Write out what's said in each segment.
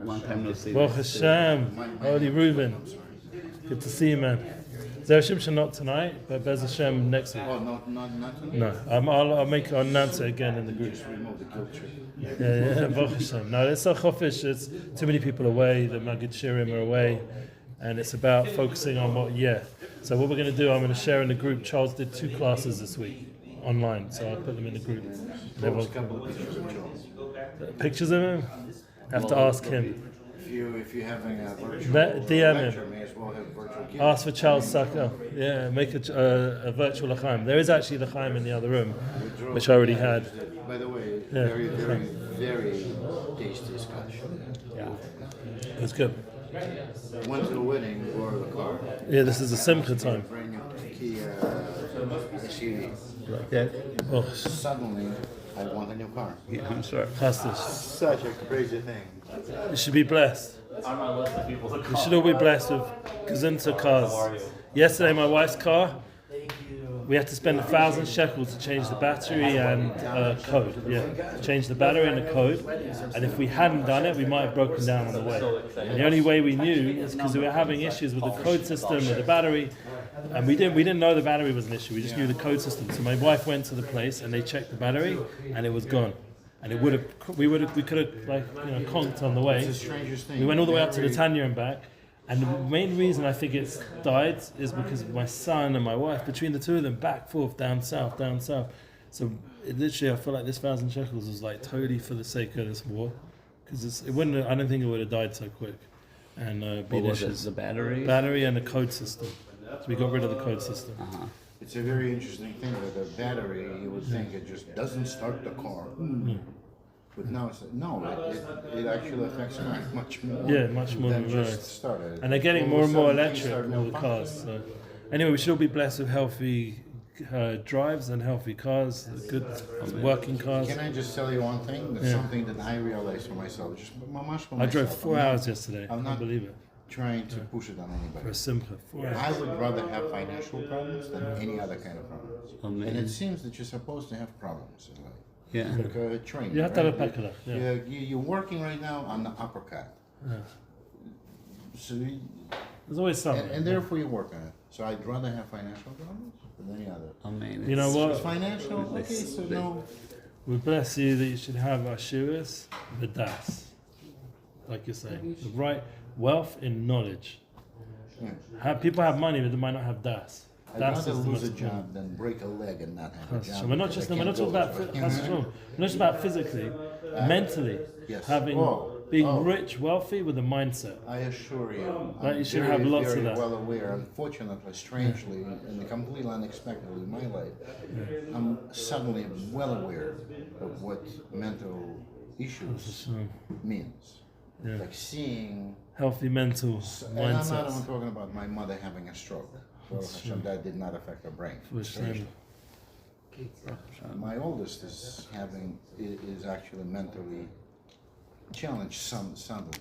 Long time no see. Baruch Hashem. Holy Reuben. Good to see you, man. Zer Shimshon not tonight, but Bez Hashem next week. Oh, not tonight? No, I'll announce it again in the group. Just remove the guilt trip. Yeah, Baruch Hashem. No, it's a chofish. It's too many people away. The Magid Shirim are away, and it's about focusing on So what we're going to do, I'm going to share in the group. Charles did 2 classes this week online, so I'll put them in the group. Post a couple of pictures of Charles. Pictures of him? I have to ask him. If you're having a virtual DM lecture, him. may as well have virtual gift. Ask for Charles Saka. Yeah, make a virtual L'chaim. There is actually L'chaim in the other room, which I already had. By the way, Yeah. very, very, very tasty scotch. Yeah, it was good. Went to the wedding or the car. Yeah, this is a Simcha time. Brand new Kia SUV. Like that? Oh, Suddenly, I want a new car. Yeah, I'm sorry. Hostage. Such a crazy thing. You should be blessed. On my list of people to We call. should all be blessed with Gazinta cars. Yesterday, my wife's car, we had to spend 1,000 shekels to change the battery and code. Yeah, change the battery and the code. And if we hadn't done it, we might have broken down on the way. And the only way we knew is because we were having issues with the code system, with the battery. And we didn't know the battery was an issue. We just knew the code system. So my wife went to the place and they checked the battery, and it was gone. And we could have conked on the way. It's the strangest thing. We went all the way up to the Tanya and back. And the main reason I think it's died is because my son and my wife, between the two of them, back, forth, down, south. So literally, I feel like this 1,000 shekels was like totally for the sake of this war. Because I don't think it would have died so quick. And What was it? The battery? Battery and the code system. So we got rid of the code system. Uh-huh. It's a very interesting thing with the battery. You would think it just doesn't start the car. But now it actually affects much more. Yeah, much more than than just most. started. And they're getting All more of and a more sudden, things electric, start all the cars. So. Anyway, we should all be blessed with healthy drives and healthy cars, good working cars. Can I just tell you one thing? That's something that I realized for myself. Just mamash for I drove myself. 4 hours yesterday. I I'm can't not believe it. trying to push it on For anybody. a Simcha. 4 hours. I would rather have financial problems than any other kind of problems. And it seems that you're supposed to have problems in life. Yeah. Like a train. You have to have a right? packala. Yeah. You're working right now on the uppercut. So There's always something. and therefore you work on it. So I'd rather have financial problems than any other. Amen. You know It's what? financial, okay, so no. We bless you that you should have ashuras, the das. Like you're saying. The right wealth in knowledge. People have money, but they might not have das. I'd Das rather is the lose a most job than break a leg and not have a So job. we're not because just I we're not can't talking about build it. we're not just about physically, mentally, Yes. being rich, wealthy with a mindset. I assure you, Like I'm you should very, have lots of very that. well aware. Unfortunately, strangely, and completely unexpectedly in my life, I'm suddenly well aware of what mental issues means. Yeah. Like seeing, Healthy mental and I'm not mindsets. even talking about my mother having a stroke. Well, Hashem, that did not affect her brain. Strangely. My oldest is actually mentally challenged suddenly.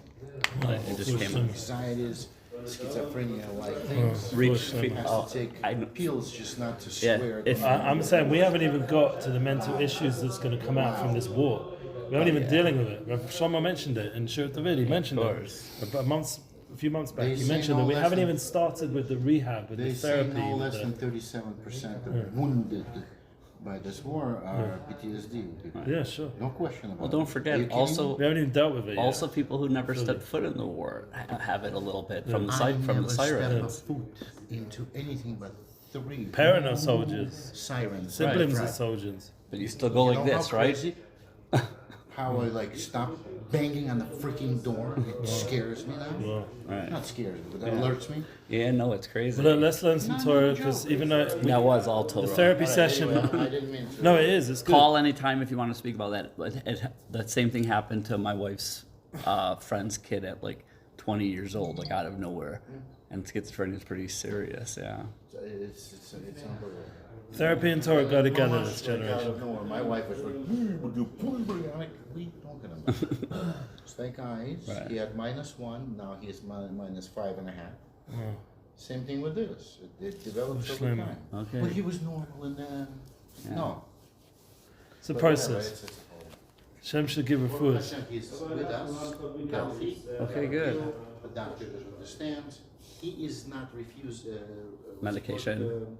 It just came up. Anxieties, schizophrenia, like things. Has to take pills just not to swear. I'm saying we haven't even got to the mental issues that's going to come out from this war. We haven't even dealing with it. Shama mentioned it, and Shirat David, he mentioned it a few months back. He mentioned that we haven't even started with the rehab, with the therapy. They say no less than 37% of wounded by this war are PTSD. Yeah, sure. No question about it. Well, don't forget, We haven't even dealt with it yet. also people who never stepped foot in the war have it a little bit from the sirens. Never step a foot into anything but 3 Parents are soldiers. sirens. Siblings Right. are soldiers. But you still go You like know this, how right? crazy? How I stop banging on the freaking door. It scares me now. Well, Right. Not scares me, but that alerts me. Yeah, no, it's crazy. but let's learn some No, Torah, joke. because even though That was all Torah. the therapy session. Anyway, I didn't mean to. No, it is. It's good. Call anytime if you want to speak about that. That same thing happened to my wife's friend's kid at like 20 years old, like out of nowhere. And schizophrenia is pretty serious, yeah. It's unbelievable. Therapy and Torah go together Mama's this like, out generation. of nowhere. My wife was like, I'm like, what are you talking about? Snake eyes. Right. He had -1. Now he is minus 5.5. Same thing with this. It develops over Slim. time. Okay. But he was normal and then no. It's a But process. whatever, it's a whole- Hashem should give refuah. Hashem is with us, healthy. Okay, good. The doctor doesn't understand. He is not Medication.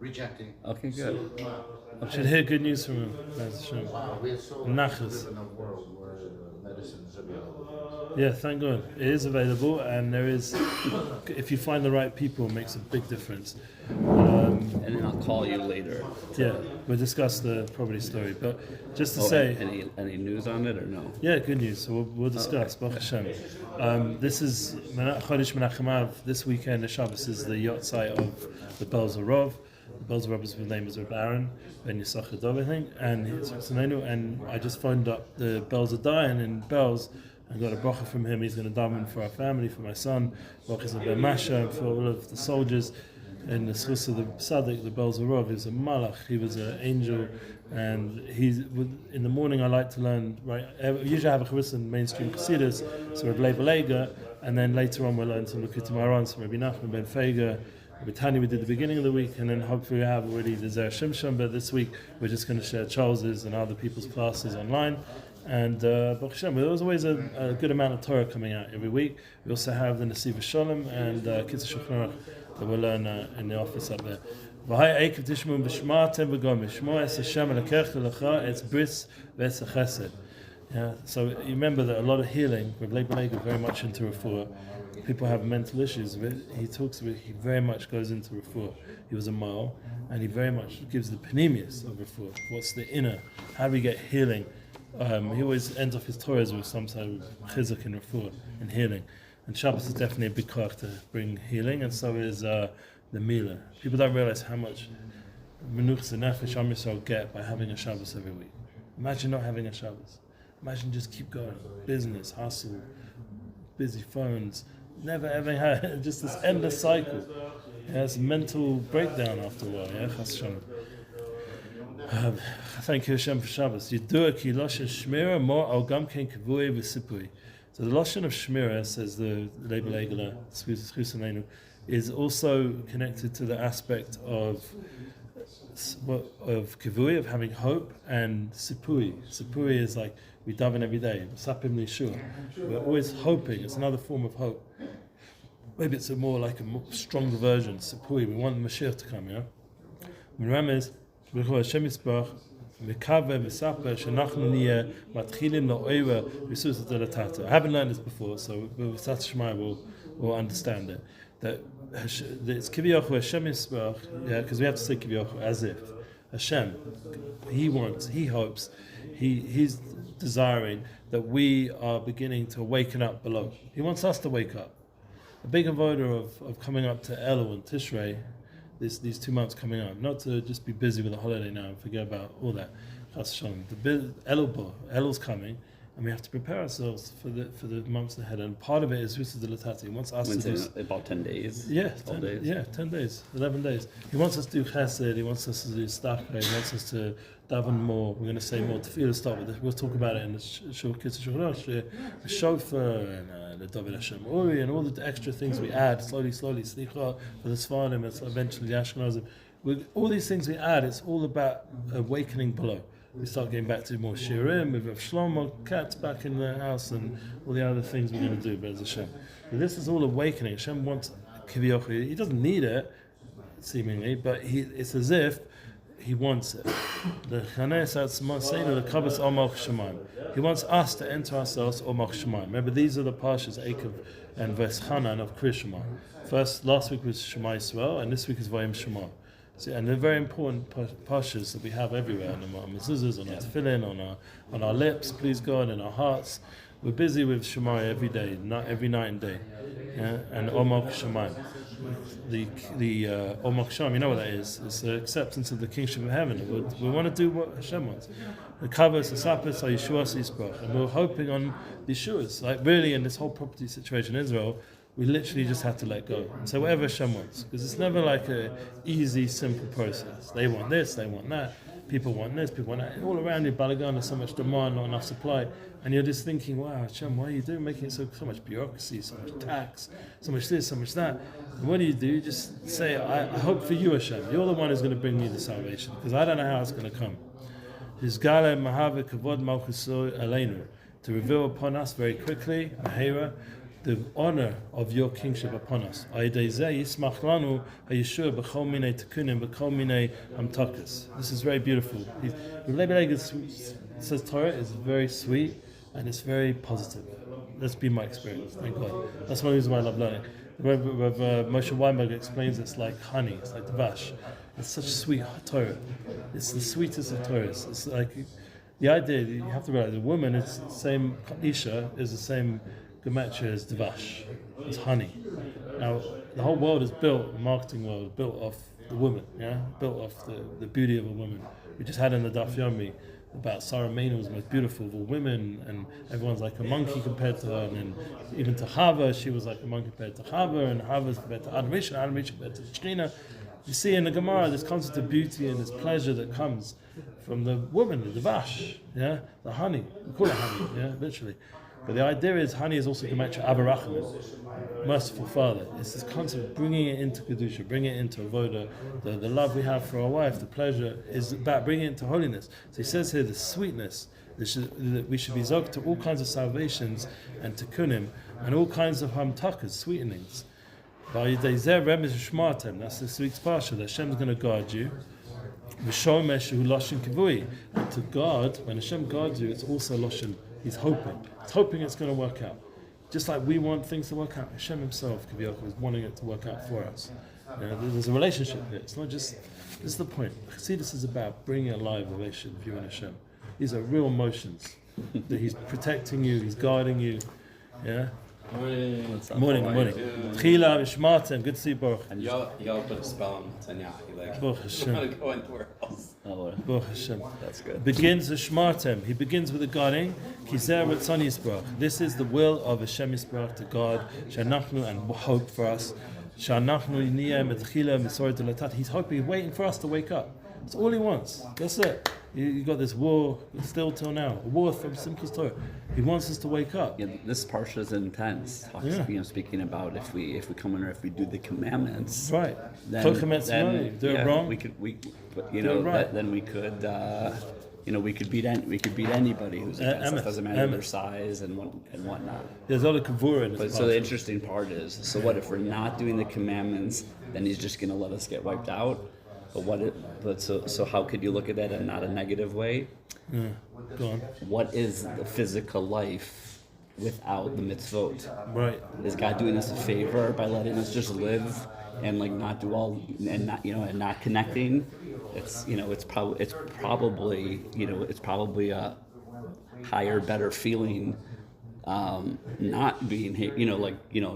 Rejecting. Okay, good. Should hear good news from him. That's Hashem. Wow, we are so Nachas. live in a world where medicine is available. Yeah, thank God. It is available, and there is, if you find the right people, it makes a big difference. And then I'll call you later. Yeah, we'll discuss the property story. But just to Oh, say, any news on it or no? yeah, good news. So we'll discuss. Baruch Hashem. This is Chodesh Menachem Av. This weekend, the Shabbos is the yahrzeit of the Belz Rov. The Belz Rov, his name is Reb Aaron Ben Yisra'el Dov, I think, and I just phoned up the Belz Adayan in Belz. I got a bracha from him. He's going to daven for our family, for my son, MASHA, and for all of the soldiers. And the schus of the Tzaddik, the Belz Rov, he was a malach. He was an angel, and in the morning I like to learn. Right, usually I have a chorus in mainstream Chassidus, so Leibel Eiger, and then later on we'll learn some Lukutim Aron, some Rabbi Nachman Ben Feiger, Rabbi Tani we did the beginning of the week, and then hopefully we have already the Zer Shimshon. But this week we're just going to share Charles's and other people's classes online. And Baruch Hashem, there's always a good amount of Torah coming out every week. We also have the Nesiv Shalom and Kitzur Shulchan Aruch that we'll learn in the office up there. V'hai Ekev tishmu b'shma'atem v'gom b'shmo es Hashem elokech lecha es bris v'es chesed. Yeah, so you remember that a lot of healing with Leibel Eiger very much into refuah. People have mental issues. He very much goes into refuah. He was a male, and he very much gives the panemius of refuah. What's the inner? How do we get healing? He always ends off his Toras with some sort of chizuk and refuah and healing. And Shabbos is definitely a big koach to bring healing, and so is the Mila. People don't realize how much menuchas and nefesh Am Yisrael get by having a Shabbos every week. Imagine not having a Shabbos. Imagine just keep going. Business, hustle, busy phones, never ever had just this endless cycle. Yeah, it's a mental breakdown after a while. Yeah, Chas Shalom. Thank you Hashem for Shabbos. Yidua ki loshen shmira more al gam ken kavui v'sipui. So the loshen of shmira, says the Leibel Eiger, is also connected to the aspect of kavui, of having hope, and sipui. Sipui is like we daven every day. Sapim lishua. We're always hoping. It's another form of hope. Maybe it's a more stronger version. Sipui. We want the Mashiach to come. Yeah. Emmes. Hashem Yisbarach, Mekave, Mesaper, Shenachnu Niyeh, Matchilim Lo'oiva, V'sus Atelatata. I haven't learned this before, so with Sat Shemai we'll understand it. That it's Kivyochu Hashem Yisbarach, yeah, because we have to say Kivyochu as if Hashem, He wants, He hopes, He's desiring that we are beginning to waken up below. He wants us to wake up. A big avodah of coming up to Elul and Tishrei. These 2 months coming up, not to just be busy with the holiday now and forget about all that. Elul's coming, and we have to prepare ourselves for the months ahead. And part of it is the Latati. He wants us to do about 10 days. Yeah, 10 days, 11 days. He wants us to do Chesed. He wants us to do Stachka. He wants us to daven more. We're going to say more Tefillah. Start with it. We'll talk about it in the Kitzur Shulchan Aruch, the Shofar and the David Hashem Uri and all the extra things we add slowly. Slicha for the Sfarim and eventually the Ashkenazim. All these things we add, it's all about awakening below. We start getting back to more shirim, with Shlomo, cats back in the house, and all the other things we're going to do, Be'ez Hashem. But this is all awakening. Hashem wants Kivyochu. He doesn't need it, seemingly, but it's as if He wants it. The Chanes Atzmasenu, the Kabas Omach Shemaim. He wants us to enter ourselves Omach Shemaim. Remember, these are the Parshas Ekev and Veschanan of Kriya Shema. Last week was Shema Yisrael, and this week is Vayim Shema. See, and they're very important parshas that we have everywhere, on our mezuzahs, on our tefillin, on our lips, please God, in our hearts. We're busy with Shema every day, not every night and day. Yeah? And Omach Shemaim. The Omach Shemaim, you know what that is? It's the acceptance of the kingship of heaven. We want to do what Hashem wants. The Kavos, the Sapis, are Yeshuot Yisra'el. And we're hoping on the Yeshuas. Like really, in this whole property situation in Israel, we literally just have to let go and say whatever Hashem wants, because it's never like a easy, simple process. They want this, they want that. People want this, people want that. All around you, Balagan, there's so much demand, not enough supply, and you're just thinking, "Wow, Hashem, why are you doing? Making it so much bureaucracy, so much tax, so much this, so much that." And what do? You just say, "I hope for you, Hashem. You're the one who's going to bring me the salvation, because I don't know how it's going to come." Hizgale mahave kavod malchuso aleinu, to reveal upon us very quickly, mahera, the honor of your kingship upon us. This is very beautiful. Leibel says Torah is very sweet and it's very positive. That's been my experience, thank God. That's one reason why I love learning. Moshe Weinberg explains it's like honey, it's like dvash. It's such sweet Torah. It's the sweetest of Torahs. It's like the idea, you have to realize, a woman is the same, Isha is the same gematria as dvash, it's honey. Now, the whole world is built, the marketing world is built off the woman, built off the beauty of a woman. We just had in the Daf Yomi about Sarah Mainor's most beautiful of all women, and everyone's like a monkey compared to her, and then even to Chava, she was like a monkey compared to Chava, and Chava's compared to Adam Rishon, Adam Rishon compared to Shechina. You see in the Gemara this concept of beauty and this pleasure that comes from the woman, the dvash, the honey. We call it honey, literally. But the idea is honey is also gematria Abarachim, merciful Father. It's this concept of bringing it into Kedusha, bringing it into Avoda. The love we have for our wife, the pleasure, is about bringing it into holiness. So he says here the sweetness, that we should be zog to all kinds of salvations and tikkunim, and all kinds of hamtakas, sweetenings. That's this week's Parshat, that Hashem's going to guard you. And to guard, when Hashem guards you, it's also Loshen. He's hoping. He's hoping it's going to work out. Just like we want things to work out, Hashem himself, Kaviyach, is wanting it to work out for us. There's a relationship here. It's not just, this is the point. See, this is about bringing a live relationship with you and Hashem. These are real emotions. That He's protecting you, He's guarding you. Morning. Tchila v'shmartem. Good to see you, Baruch. You gotta put a spell on Tanya. Baruch Hashem. I'm go anywhere else. Baruch Hashem. That's good. Begins with shmartem. He begins with the guarding. Kizer Ratzon Yisbarach. This is the will of Hashem Yisbarach to guard. Shanachnu, and hope for us. Shanachnu niyeh metchila misoret latat. He's hoping, he's waiting for us to wake up. That's all He wants. That's it. You got this war still till now. A war from Simchas Torah. He wants us to wake up. Yeah, this parsha is intense. Speaking about if we come in or if we do the commandments, Right. Then Do it wrong. Then we could we could beat anybody who's against us. Doesn't matter their size and whatnot. There's all the kavura in this. But so the interesting part is, so what if we're not doing the commandments? Then He's just going to let us get wiped out. But so how could you look at that in not a negative way? Go on. What is the physical life without the mitzvot? Right. Is God doing us a favor by letting us just live and not do all and not connecting? It's probably a higher, better feeling not being here,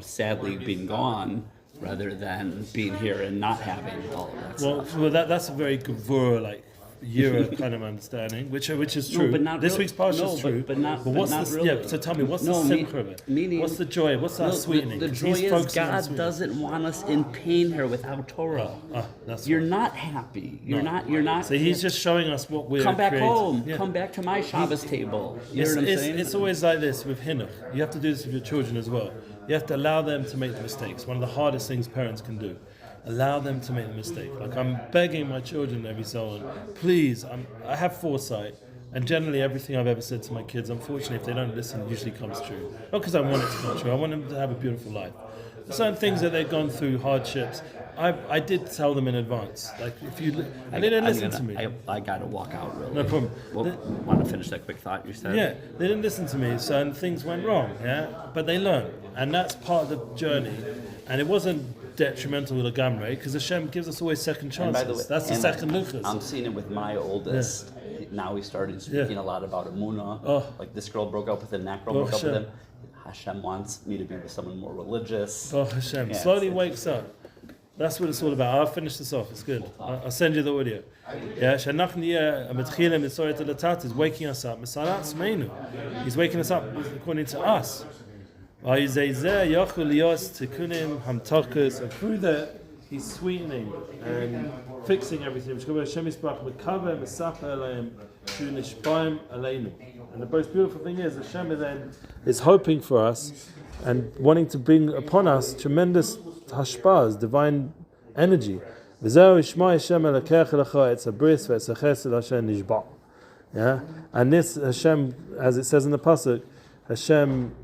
sadly being gone, rather than being here and not having all of that stuff. Well, that's a very gavura, Yira kind of understanding, which is true. No, but not this week's parsha no, is true. But what's not the, really. Yeah, so tell me, what's the simcha of it? Meaning, what's the joy? What's that sweetening? The joy is God doesn't want us in pain here without Torah. You're not happy. You're not. So He's just showing us what we're Come back created. home. Yeah. Come back to my Shabbos table. You know what I'm saying? It's always like this with Hinnuch. You have to do this with your children as well. You have to allow them to make the mistakes. One of the hardest things parents can do. Allow them to make the mistake. I'm begging my children every so on, please, I have foresight, and generally everything I've ever said to my kids, unfortunately, if they don't listen, it usually comes true. Not because I want it to come true, I want them to have a beautiful life. Certain things that they've gone through, hardships, I did tell them in advance. And they didn't listen to me. I got to walk out really. No problem. Want to finish that quick thought you said? Yeah, they didn't listen to me, certain things went wrong, but they learned. And that's part of the journey. And it wasn't detrimental to the gamre, because Hashem gives us always second chances. By the way, that's the second luchas. I'm seeing it with my oldest. Yeah. Now he started speaking a lot about Emunah. Like this girl broke up with him, that girl broke up with him. Hashem wants me to be with someone more religious. Oh, Hashem. Slowly wakes up. That's what it's all about. I'll finish this off. It's good. I'll send you the audio. Is waking us up. He's waking us up according to us. And through that, He's sweetening and fixing everything. And the most beautiful thing is, Hashem then is hoping for us and wanting to bring upon us tremendous hashpahs, divine energy. Yeah, and this Hashem, as it says in the pasuk, Hashem,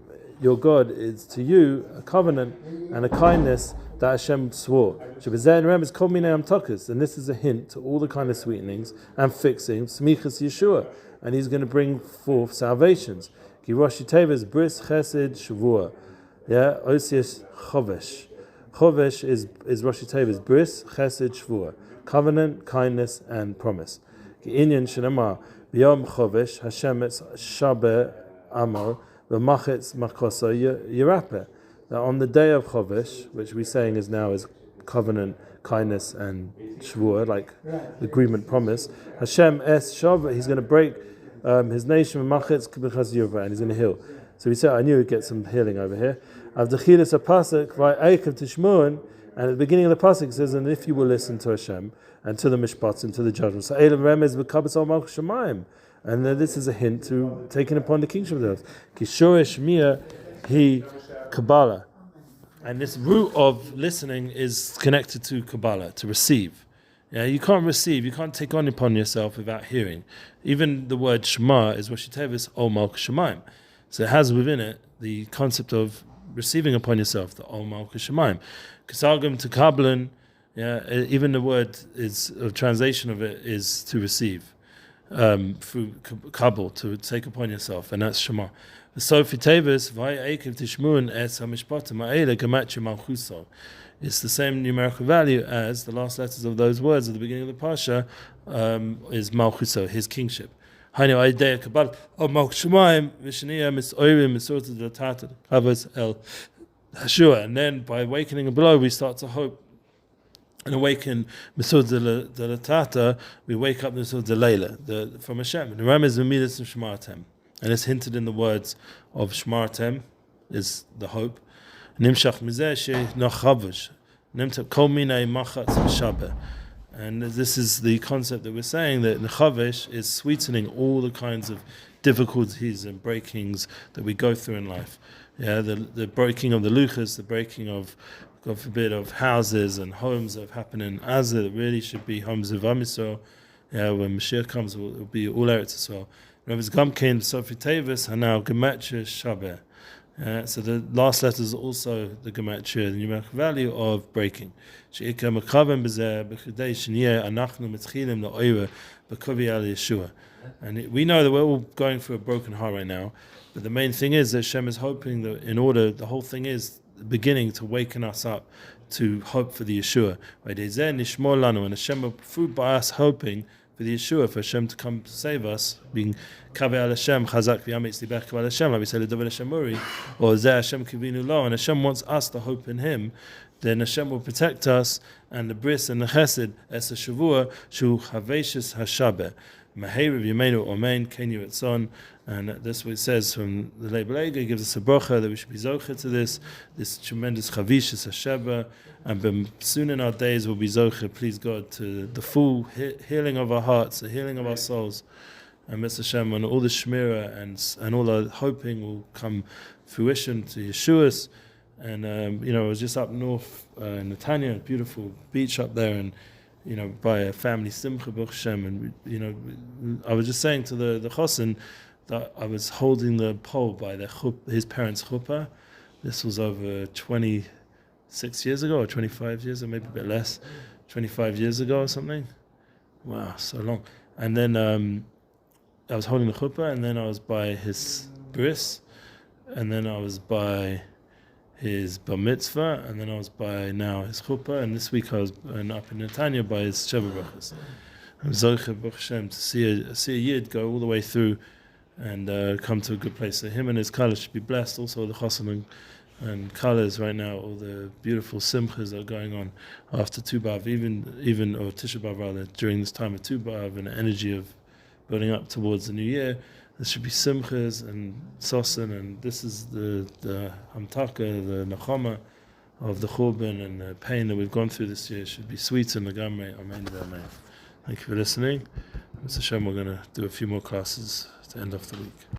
your God, is to you a covenant and a kindness that Hashem swore. And this is a hint to all the kind of sweetenings and fixings, smichas Yeshua, and He's going to bring forth salvations. Ki Rosh Tevez bris chesed shavua, yeah, osius chovesh. Chovesh is Rosh Tevez bris chesed shavua, covenant, kindness, and promise. Ki inyan shenamar b'yom chovesh Hashem etz shaber amor v'machetz makoso yirapeh. That on the day of Chovesh, which we're saying is now is covenant, kindness, and shvur, like agreement, promise, Hashem es shav, He's going to break His nation machetz b'chas yirva, and He's going to heal. So we said, I knew we'd get some healing over here. Av dechilas apasuk by Ekev tishmuin, and at the beginning of the pasuk it says, and if you will listen to Hashem and to the mishpat and to the judgment, so elam remez b'kabas al malchus shemayim, and this is a hint to taking upon the kingship of the earth. Kishorish mia he Kabbalah, and this root of listening is connected to Kabbalah, to receive. Yeah, you can't receive, you can't take on upon yourself without hearing. Even the word Shema is Rosh Tevis Ol Malchus Shemaim, so it has within it the concept of receiving upon yourself, the Ol Malchus Shemaim. Kasagam to Kabbalan, yeah, even the word is a translation of it is to receive, through Kabul, to take upon yourself, and that's Shema. So for Tevis, Ekev tishmuin es hamishpatim ha'ele gematria malchuso. It's the same numerical value as the last letters of those words at the beginning of the Parsha, is malchuso, His kingship. Hainu aidei kabbalah malchus shemayim v'sheniya misoirim misorta delatata kavos el hashua. And then by awakening below, we start to hope and awaken misorta delatata. We wake up misorta delayla from Hashem. The ram is v'midas and shematem. And it's hinted in the words of Shmartem, is the hope. Nimshach mizeh she'nachavush, nimta kol minei machatz v'shabeh. And this is the concept that we're saying, that nechavesh is sweetening all the kinds of difficulties and breakings that we go through in life. Yeah, the breaking of the luchas, the breaking of, God forbid, of houses and homes that have happened in Azir, that really should be homes of Am Yisrael. Yeah, when Mashiach comes, it will be all Eretz Yisrael. Rebbe's Gamkein, Sofi Tevis, and now Gematria Shabeh. So the last letter is also the Gematria, the numerical value of breaking. And we know that we're all going through a broken heart right now, but the main thing is that Hashem is hoping that the whole thing is beginning to waken us up to hope for the Yeshua. And Hashem will prove by us hoping for the Yeshua, for Hashem to come to save us, being Kaveh al Hashem, Chazak v'yametz libech kaveh al Hashem, like we say, L'dover Hashem Uri, or Zeh Hashem kivinu lo, and Hashem wants us to hope in Him, then Hashem will protect us, and the bris and the chesed, es ha-shavua, shu haveshis ha-shabeh, Maheriv Yemenu Omein Ken Yitzon, and that's what it says from the Leibel Eiger. Gives us a bracha that we should be zocher to this tremendous chavishis hasheba, and soon in our days we'll be zocher, please God, to the full healing of our hearts, the healing of our souls, and Mr. Hashem, and all the shmira and all our hoping will come fruition to Yeshua's. And I was just up north in Netanya, a beautiful beach up there, and by a family simcha Baruch Hashem, and I was just saying to the chosin that I was holding the pole by his parents' chuppah. This was over 26 years ago, or 25 years, or maybe a bit less, 25 years ago or something. Wow, so long. And then I was holding the chuppah, and then I was by his bris, and then I was by his bar mitzvah, and then I was by now his chuppah, and this week I was up in Netanya by his Sheva Brachas. I'm Zocher Baruch Hashem to see a Yid go all the way through and come to a good place. So him and his Kala should be blessed. Also the Chosim and Kalas right now, all the beautiful simchas that are going on after Tu B'Av, even or Tisha B'Av rather, during this time of Tu B'Av, and the energy of building up towards the new year. There should be simchas and sosen, and this is the hamtaka, the nachama of the churban and the pain that we've gone through this year. It should be sweet and legamrei. Amen. Amen. Thank you for listening. Mr. Hashem, we're going to do a few more classes to end off the week.